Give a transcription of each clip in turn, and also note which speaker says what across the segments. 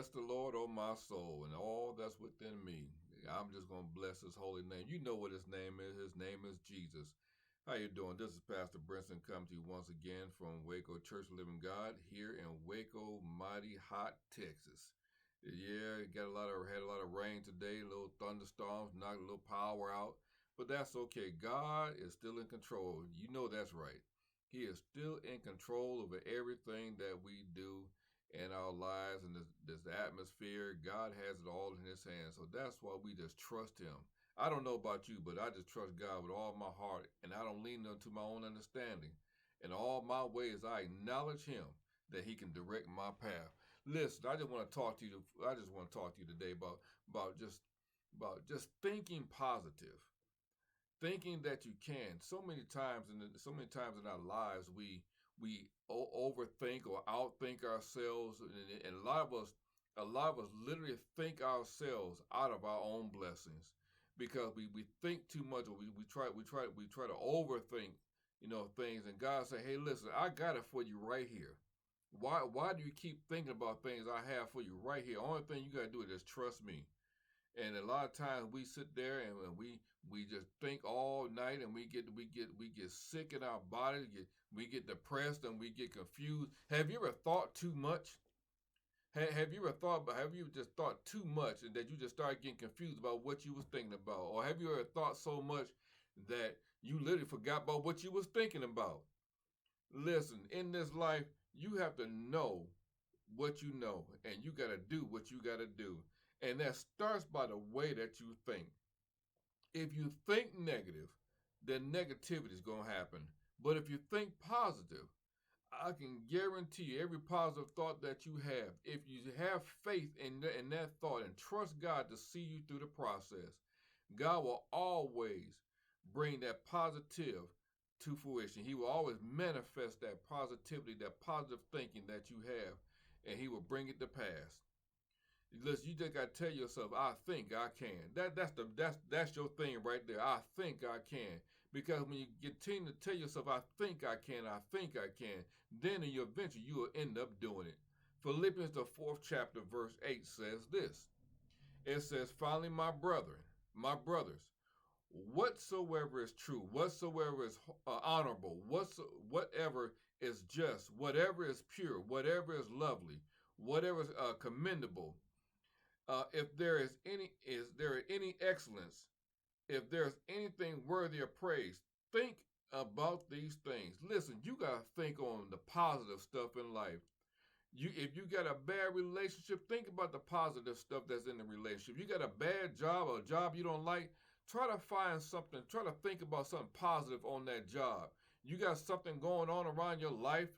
Speaker 1: Bless the Lord, oh my soul, and all that's within me. I'm just going to bless his holy name. You know what his name is. His name is Jesus. How you doing? This is Pastor Brinson coming to you once again from Waco Church of Living God here in Waco, mighty hot Texas. Yeah, had a lot of rain today, little thunderstorms, knocked a little power out, but that's okay. God is still in control. You know that's right. He is still in control over everything that we do in our lives and this atmosphere. God has it all in his hands. So that's why we just trust him. I don't know about you, but I just trust God with all my heart, and I don't lean unto my own understanding. In all my ways, I acknowledge him that he can direct my path. Listen, I just want to talk to you. I just want to talk to you today about just thinking positive, thinking that you can. So many times in our lives, we overthink or outthink ourselves, and a lot of us literally think ourselves out of our own blessings because we think too much, or we try to overthink things. And God say, hey, listen, I got it for you right here. Why do you keep thinking about things I have for you right here? Only thing you got to do is just trust me. And a lot of times we sit there and we just think all night, and we get sick in our body. We get depressed and we get confused. Have you ever thought too much? Have you just thought too much and that you just started getting confused about what you was thinking about? Or have you ever thought so much that you literally forgot about what you was thinking about? Listen, in this life, you have to know what you know, and you got to do what you got to do. And that starts by the way that you think. If you think negative, then negativity is going to happen. But if you think positive, I can guarantee you every positive thought that you have, if you have faith in that thought and trust God to see you through the process, God will always bring that positive to fruition. He will always manifest that positivity, that positive thinking that you have, and he will bring it to pass. Listen, you just gotta tell yourself, I think I can. That's your thing right there. I think I can. Because when you continue to tell yourself, I think I can, then in your venture you will end up doing it. Philippians the 4th chapter, verse 8 says this. It says, finally, my brothers, whatsoever is true, whatsoever is honorable, whatever is just, whatever is pure, whatever is lovely, whatever is commendable, if there any excellence, if there's anything worthy of praise, think about these things. Listen, you gotta think on the positive stuff in life. If you got a bad relationship, think about the positive stuff that's in the relationship. You got a bad job or a job you don't like, try to find something, try to think about something positive on that job. You got something going on around your life,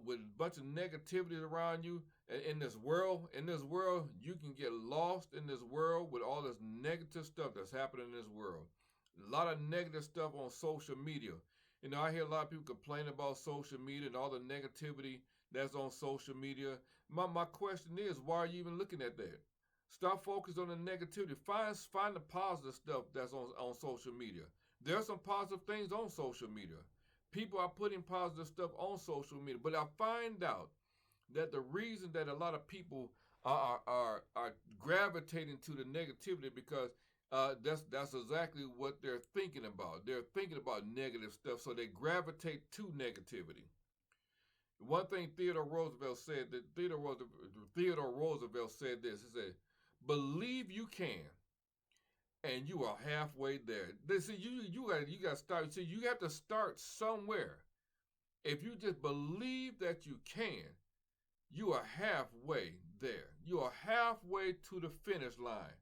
Speaker 1: with a bunch of negativity around you in this world. In this world, you can get lost in this world with all this negative stuff that's happening in this world. A lot of negative stuff on social media. I hear a lot of people complain about social media and all the negativity that's on social media. My question is, why are you even looking at that? Stop focusing on the negativity. Find the positive stuff that's on social media. There are some positive things on social media. People are putting positive stuff on social media, but I find out that the reason that a lot of people are gravitating to the negativity because that's exactly what they're thinking about. They're thinking about negative stuff, so they gravitate to negativity. One thing Theodore Roosevelt said this. He said, "Believe you can, and you are halfway there." See, you got to start. See, you have to start somewhere. If you just believe that you can, you are halfway there. You are halfway to the finish line.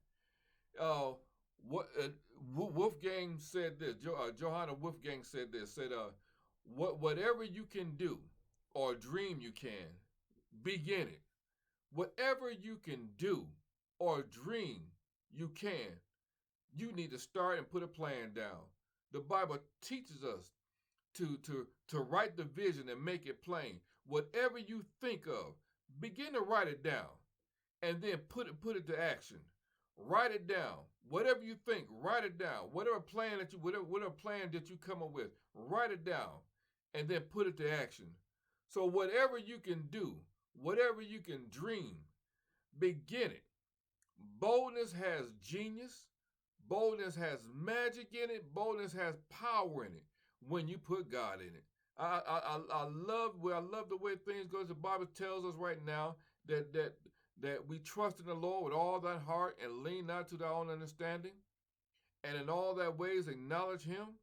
Speaker 1: Wolfgang said this. Johanna Wolfgang said this. Said, whatever you can do or dream you can, begin it. Whatever you can do or dream you can, you need to start and put a plan down. The Bible teaches us to write the vision and make it plain. Whatever you think of, begin to write it down, and then put it to action. Write it down. Whatever you think, write it down. Whatever plan that you come up with, write it down, and then put it to action. So whatever you can do Whatever you can dream, begin it. Boldness has genius. Boldness has magic in it. Boldness has power in it when you put God in it. I love the way things go. The Bible tells us right now that we trust in the Lord with all thy heart and lean not to thy own understanding, and in all thy ways acknowledge him,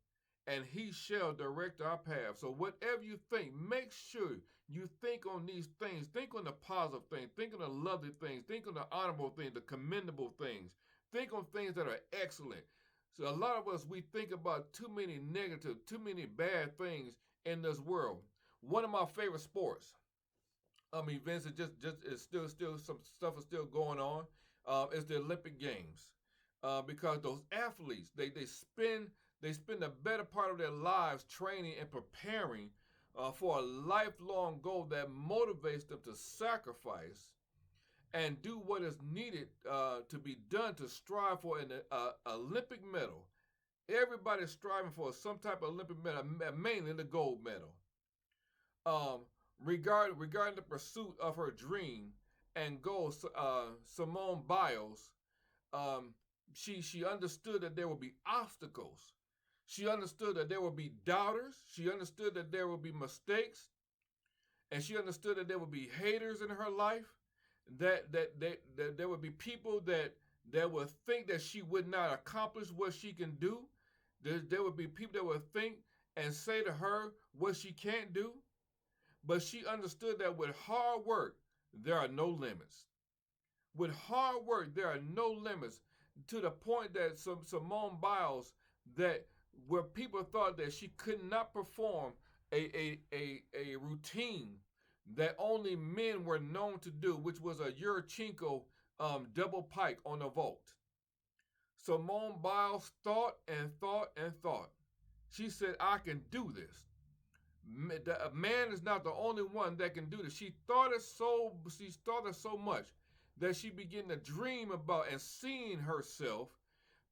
Speaker 1: and he shall direct our path. So whatever you think, make sure you think on these things. Think on the positive things. Think on the lovely things. Think on the honorable things, the commendable things. Think on things that are excellent. So a lot of us, we think about too many negative, too many bad things in this world. One of my favorite sports, events that just is still some stuff is still going on. Is the Olympic Games, because those athletes they spend the better part of their lives training and preparing for a lifelong goal that motivates them to sacrifice and do what is needed to be done to strive for an Olympic medal. Everybody's striving for some type of Olympic medal, mainly the gold medal. Um, regarding the pursuit of her dream and goal, Simone Biles, um, she understood that there would be obstacles. She understood that there would be doubters. She understood that there would be mistakes, and she understood that there would be haters in her life. That there would be people that would think that she would not accomplish what she can do. There would be people that would think and say to her what she can't do. But she understood that with hard work, there are no limits. With hard work, there are no limits, to the point that Simone Biles, that where people thought that she could not perform a routine that only men were known to do, which was a Yurchenko double pike on a vault. Simone Biles thought and thought and thought. She said, I can do this. A man is not the only one that can do this. She thought it so much that she began to dream about and seeing herself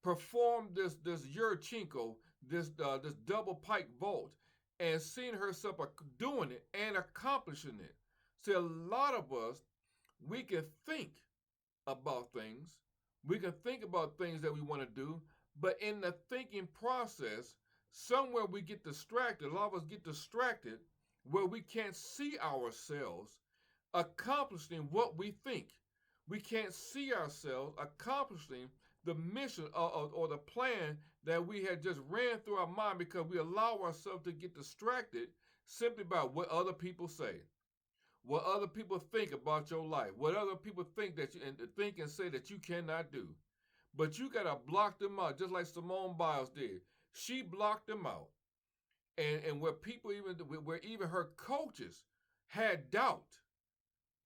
Speaker 1: perform this Yurchenko, this double pike vault, and seeing herself doing it and accomplishing it. See, a lot of us, we can think about things. We can think about things that we want to do, but in the thinking process, somewhere we get distracted. A lot of us get distracted where we can't see ourselves accomplishing what we think. We can't see ourselves accomplishing the mission or the plan that we had just ran through our mind, because we allow ourselves to get distracted simply by what other people say, what other people think about your life, what other people think that you and think and say that you cannot do. But you gotta block them out, just like Simone Biles did. She blocked them out, and where even her coaches had doubt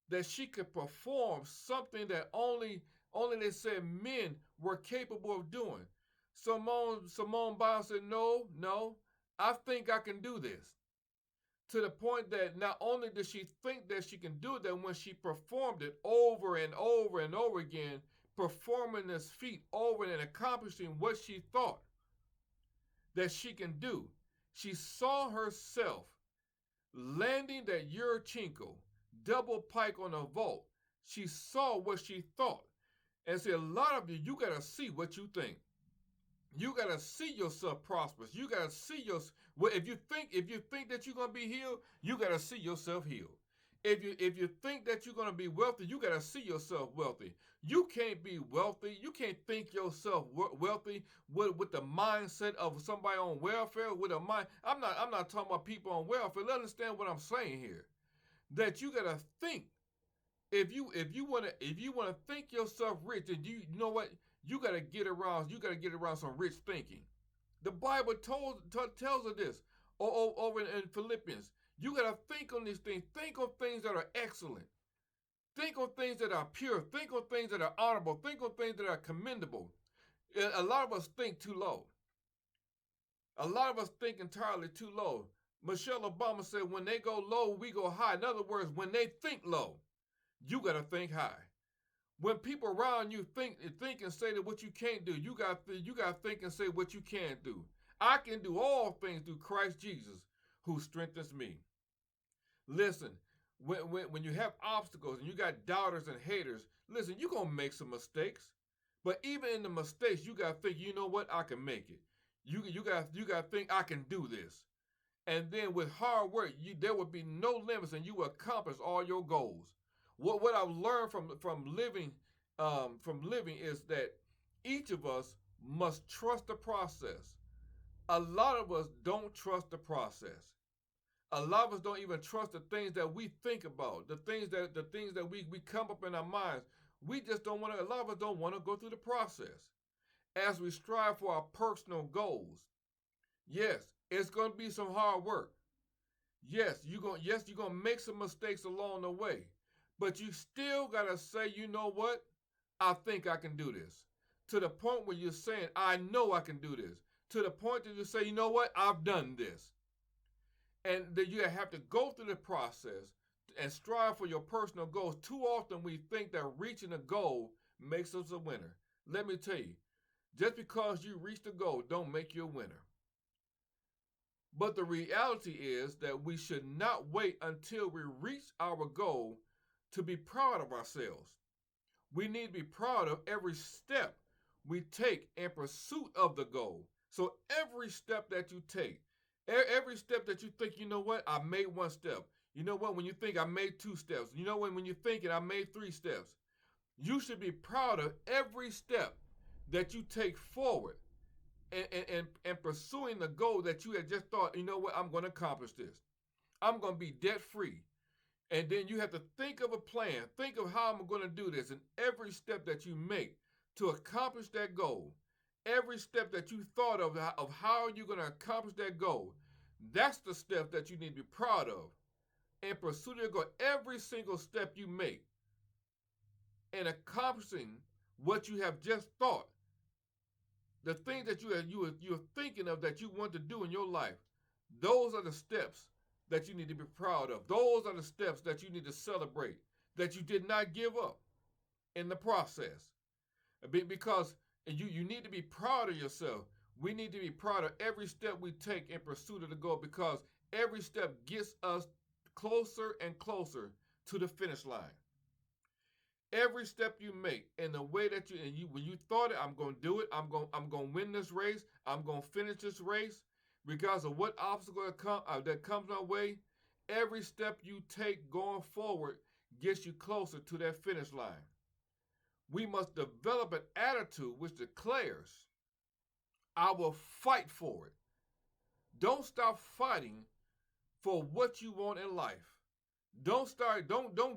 Speaker 1: that she could perform something that only they said men were capable of doing. Simone Biles said, no, I think I can do this. To the point that not only did she think that she can do it, that when she performed it over and over and over again, performing this feat over and accomplishing what she thought that she can do, she saw herself landing that Yurchenko double pike on a vault. She saw what she thought. And see, a lot of you gotta see what you think. You gotta see yourself prosperous. You gotta see well, if you think that you're gonna be healed, you gotta see yourself healed. If you think that you're gonna be wealthy, you gotta see yourself wealthy. You can't be wealthy. You can't think yourself wealthy with the mindset of somebody on welfare. With a mind, I'm not talking about people on welfare. Let's understand what I'm saying here. That you gotta think. If you wanna think yourself rich, and you know what, you gotta get around some rich thinking. The Bible tells us this over in Philippians. You gotta think on these things. Think on things that are excellent. Think on things that are pure. Think on things that are honorable. Think on things that are commendable. A lot of us think too low. A lot of us think entirely too low. Michelle Obama said, when they go low, we go high. In other words, when they think low, you got to think high. When people around you think and say that what you can't do, you got to think and say what you can do. I can do all things through Christ Jesus who strengthens me. Listen, When you have obstacles and you got doubters and haters, listen, you're gonna make some mistakes. But even in the mistakes, you gotta think, you know what, I can make it. You gotta think I can do this. And then with hard work, there will be no limits, and you will accomplish all your goals. What I've learned from living is that each of us must trust the process. A lot of us don't trust the process. A lot of us don't even trust the things that we think about, the things that we come up in our minds. We just don't want to. A lot of us don't want to go through the process as we strive for our personal goals. Yes, it's going to be some hard work. Yes, you're gonna make some mistakes along the way, but you still gotta say, you know what? I think I can do this. To the point where you're saying, I know I can do this. To the point that you say, you know what? I've done this. And then you have to go through the process and strive for your personal goals. Too often we think that reaching a goal makes us a winner. Let me tell you, just because you reach the goal don't make you a winner. But the reality is that we should not wait until we reach our goal to be proud of ourselves. We need to be proud of every step we take in pursuit of the goal. So every step that you take, every step that you think, you know what, I made one step. You know what, when you think I made two steps. You know when you're thinking I made three steps. You should be proud of every step that you take forward and pursuing the goal that you had just thought, you know what, I'm going to accomplish this. I'm going to be debt free. And then you have to think of a plan. Think of how I'm going to do this. And every step that you make to accomplish that goal, every step that you thought of how you're going to accomplish that goal, that's the step that you need to be proud of. And pursue your goal. Every single step you make in accomplishing what you have just thought, the things that you're thinking of that you want to do in your life, those are the steps that you need to be proud of. Those are the steps that you need to celebrate, that you did not give up in the process. Because you need to be proud of yourself. We need to be proud of every step we take in pursuit of the goal, because every step gets us closer and closer to the finish line. Every step you make in the way that you when you thought it, I'm going to do it. I'm going to win this race. I'm going to finish this race, regardless of what obstacle that comes our way. Every step you take going forward gets you closer to that finish line. We must develop an attitude which declares, I will fight for it. Don't stop fighting for what you want in life. Don't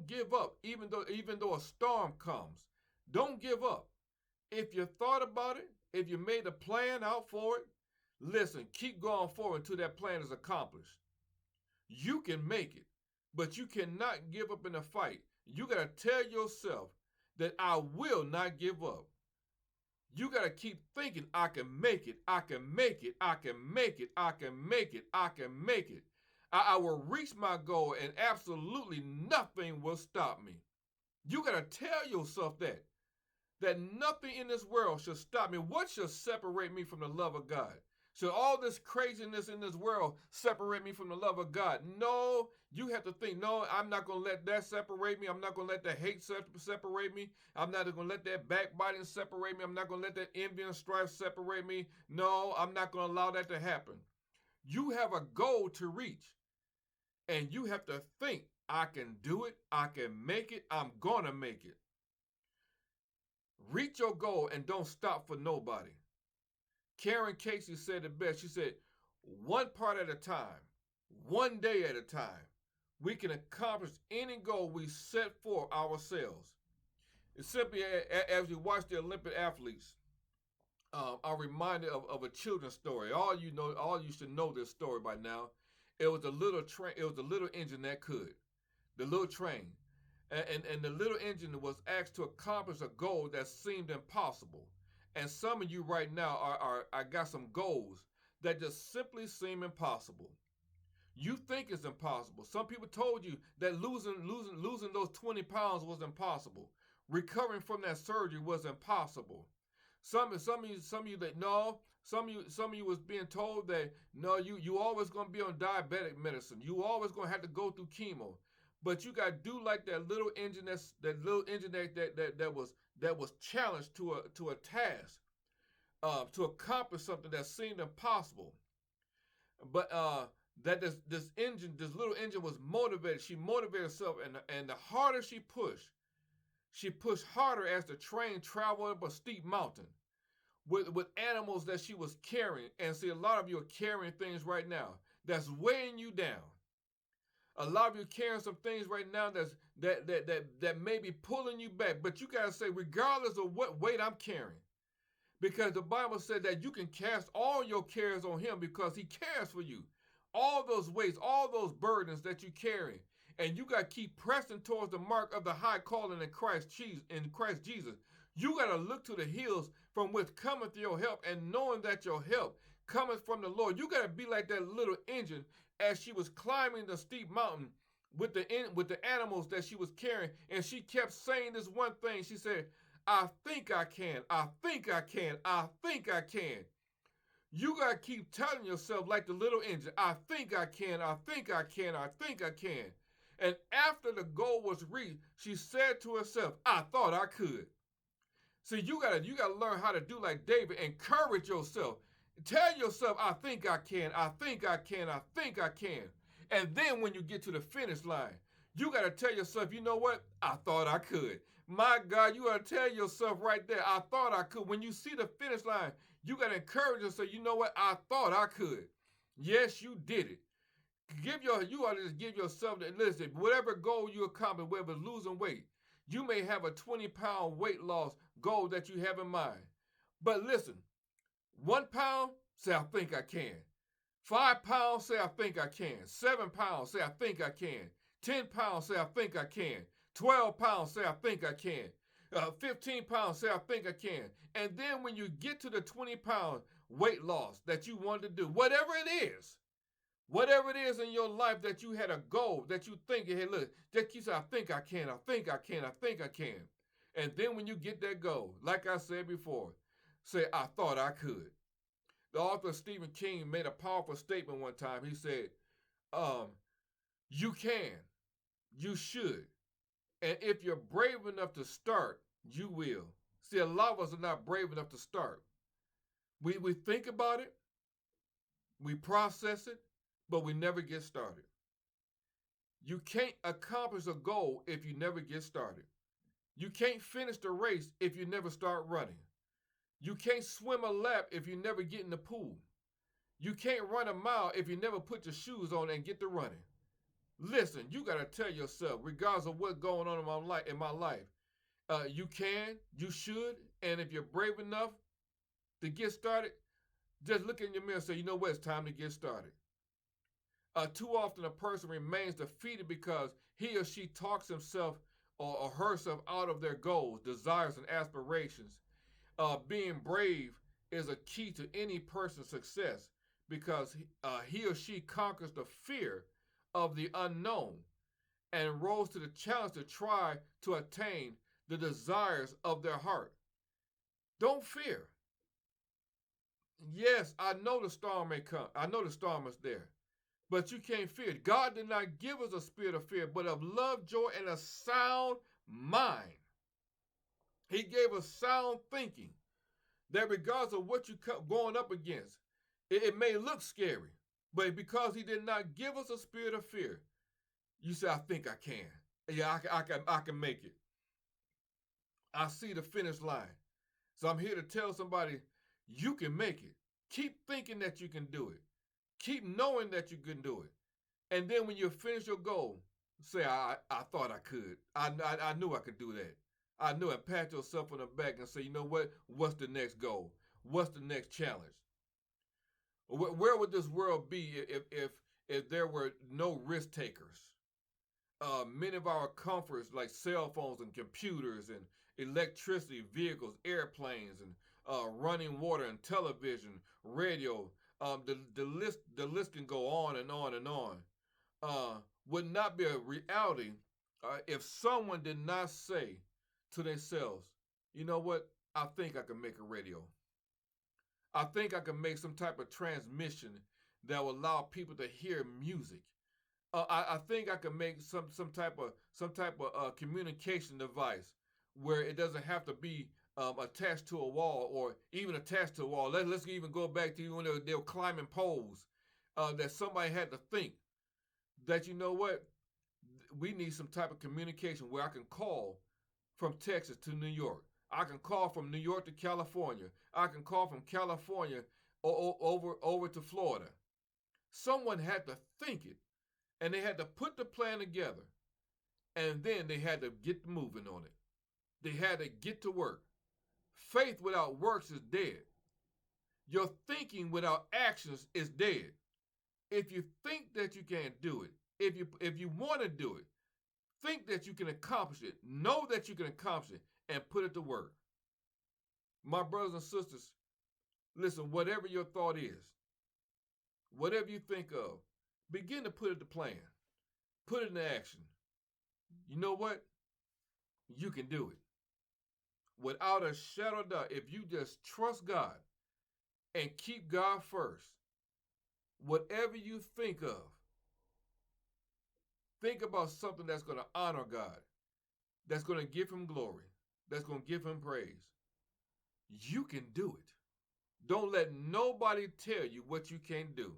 Speaker 1: give up even though a storm comes. Don't give up. If you thought about it, if you made a plan out for it, listen, keep going forward until that plan is accomplished. You can make it, but you cannot give up in a fight. You got to tell yourself that I will not give up. You got to keep thinking, I can make it, I can make it, I can make it, I can make it, I can make it. I will reach my goal and absolutely nothing will stop me. You got to tell yourself that nothing in this world should stop me. What should separate me from the love of God? Should all this craziness in this world separate me from the love of God? No, you have to think, no, I'm not going to let that separate me. I'm not going to let the hate separate me. I'm not going to let that backbiting separate me. I'm not going to let that envy and strife separate me. No, I'm not going to allow that to happen. You have a goal to reach, and you have to think, I can do it, I can make it, I'm going to make it. Reach your goal and don't stop for nobody. Karen Casey said it best. She said, one part at a time, one day at a time, we can accomplish any goal we set for ourselves. It's simply as we watch the Olympic athletes, I'm reminded of a children's story. All you should know this story by now. It was a little train. It was a little engine that could, the little train, and the little engine was asked to accomplish a goal that seemed impossible. And some of you right now I got some goals that just simply seem impossible. You think it's impossible. Some people told you that losing those 20 pounds was impossible. Recovering from that surgery was impossible. Some of you that no, some of you was being told that no, you always gonna be on diabetic medicine. You always gonna have to go through chemo. But you got to do like that little engine that was challenged to a task, to accomplish something that seemed impossible. But that this little engine was motivated. She motivated herself, and the harder she pushed harder as the train traveled up a steep mountain with animals that she was carrying. And see, a lot of you are carrying things right now that's weighing you down. A lot of you are carrying some things right now that may be pulling you back. But you gotta say, regardless of what weight I'm carrying, because the Bible said that you can cast all your cares on him because he cares for you. All those weights, all those burdens that you carry, and you got to keep pressing towards the mark of the high calling in Christ Jesus. You got to look to the hills from which cometh your help, and knowing that your help cometh from the Lord. You got to be like that little engine as she was climbing the steep mountain with the animals that she was carrying, and she kept saying this one thing. She said, I think I can. I think I can. I think I can. You got to keep telling yourself like the little engine, I think I can. I think I can. I think I can. And after the goal was reached, she said to herself, I thought I could. See, you gotta learn how to do like David. Encourage yourself. Tell yourself, I think I can. I think I can. I think I can. And then when you get to the finish line, you got to tell yourself, you know what? I thought I could. My God, you got to tell yourself right there, I thought I could. When you see the finish line, you got to encourage yourself, you know what? I thought I could. Yes, you did it. You ought to just give yourself, listen, whatever goal you accomplish, whether it's losing weight, you may have a 20-pound weight loss goal that you have in mind. But listen, 1 pound, say, I think I can. 5 pounds, say, I think I can. 7 pounds, say, I think I can. 10 pounds, say, I think I can. 12 pounds, say, I think I can. 15 pounds, say, I think I can. And then when you get to the 20-pound weight loss that you want to do, whatever it is in your life that you had a goal that you think, hey, look, just keep saying, I think I can, I think I can, I think I can. And then when you get that goal, like I said before, say, I thought I could. The author Stephen King made a powerful statement one time. He said, you can, you should, and if you're brave enough to start, you will. See, a lot of us are not brave enough to start. We think about it, we process it, but we never get started. You can't accomplish a goal if you never get started. You can't finish the race if you never start running. You can't swim a lap if you never get in the pool. You can't run a mile if you never put your shoes on and get to running. Listen, you got to tell yourself, regardless of what's going on in my life, you can, you should, and if you're brave enough to get started, just look in your mirror and say, you know what, it's time to get started. Too often a person remains defeated because he or she talks himself or herself out of their goals, desires, and aspirations. Being brave is a key to any person's success because he or she conquers the fear of the unknown and rose to the challenge to try to attain the desires of their heart. Don't fear. Yes, I know the storm may come. I know the storm is there. But you can't fear. God did not give us a spirit of fear, but of love, joy, and a sound mind. He gave us sound thinking that regardless of what you're going up against, it may look scary, but because he did not give us a spirit of fear, you say, I think I can. Yeah, I can make it. I see the finish line. So I'm here to tell somebody, you can make it. Keep thinking that you can do it. Keep knowing that you can do it. And then when you finish your goal, say, I thought I could. I knew I could do that. I knew it. Pat yourself on the back and say, you know what? What's the next goal? What's the next challenge? Where would this world be if there were no risk takers? Many of our comforts like cell phones and computers and electricity, vehicles, airplanes, and running water and television, radio, the list can go on and on and on. Would not be a reality if someone did not say to themselves, you know what? I think I can make a radio. I think I can make some type of transmission that will allow people to hear music. I think I can make some type of communication device where it doesn't have to be attached to a wall or even attached to a wall. Let's even go back to when they were climbing poles. That somebody had to think that, you know what, we need some type of communication where I can call from Texas to New York. I can call from New York to California. I can call from California over to Florida. Someone had to think it, and they had to put the plan together, and then they had to get moving on it. They had to get to work. Faith without works is dead. Your thinking without actions is dead. If you think that you can't do it, if you want to do it, think that you can accomplish it, know that you can accomplish it, and put it to work. My brothers and sisters, listen, whatever your thought is, whatever you think of, begin to put it to plan. Put it into action. You know what? You can do it. Without a shadow of doubt, if you just trust God and keep God first, whatever you think about something that's going to honor God, that's going to give him glory, that's going to give him praise. You can do it. Don't let nobody tell you what you can't do.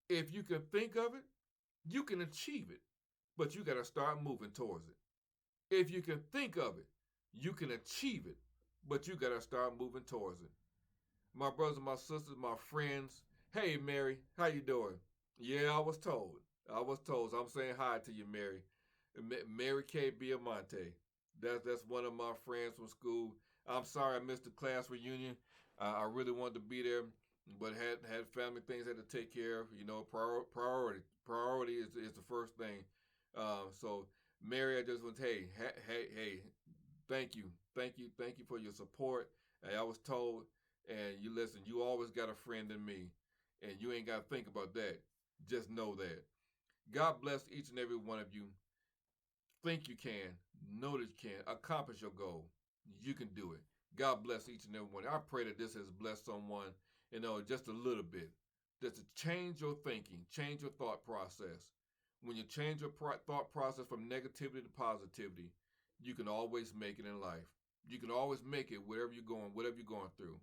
Speaker 1: If you can think of it, you can achieve it, but you got to start moving towards it. If you can think of it, you can achieve it, but you got to start moving towards it. My brothers and my sisters, my friends, hey, Mary, how you doing? Yeah, I was told. So I'm saying hi to you, Mary. Mary K. Biamonte. That's one of my friends from school. I'm sorry I missed the class reunion. I really wanted to be there, but had family things I had to take care of. You know, priority is the first thing. So Mary, I just want to hey, thank you for your support. I was told, and you listen. You always got a friend in me, and you ain't got to think about that. Just know that. God bless each and every one of you. Think you can, know that you can, accomplish your goal. You can do it. God bless each and every one. I pray that this has blessed someone, just a little bit. Just to change your thinking, change your thought process. When you change your thought process from negativity to positivity, you can always make it in life. You can always make it whatever you're going through.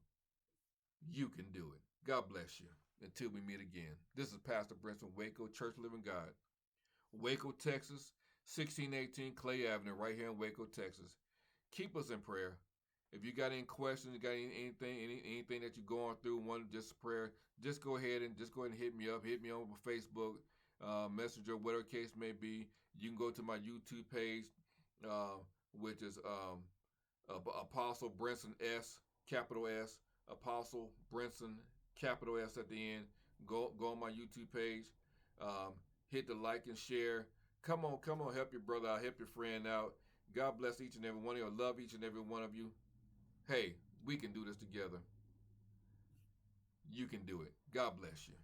Speaker 1: You can do it. God bless you. Until we meet again. This is Pastor Brent from Waco Church Living God. Waco, Texas, 1618 Clay Avenue, right here in Waco, Texas. Keep us in prayer. If you got any questions, you got anything that you're going through, want just prayer, just go ahead and hit me up. Hit me on Facebook, Messenger, whatever case may be. You can go to my YouTube page, which is Apostle Brinson S, capital S, Apostle Brinson, capital S at the end. Go on my YouTube page. Hit the like and share. Come on, help your brother out, help your friend out. God bless each and every one of you. I love each and every one of you. Hey, we can do this together. You can do it. God bless you.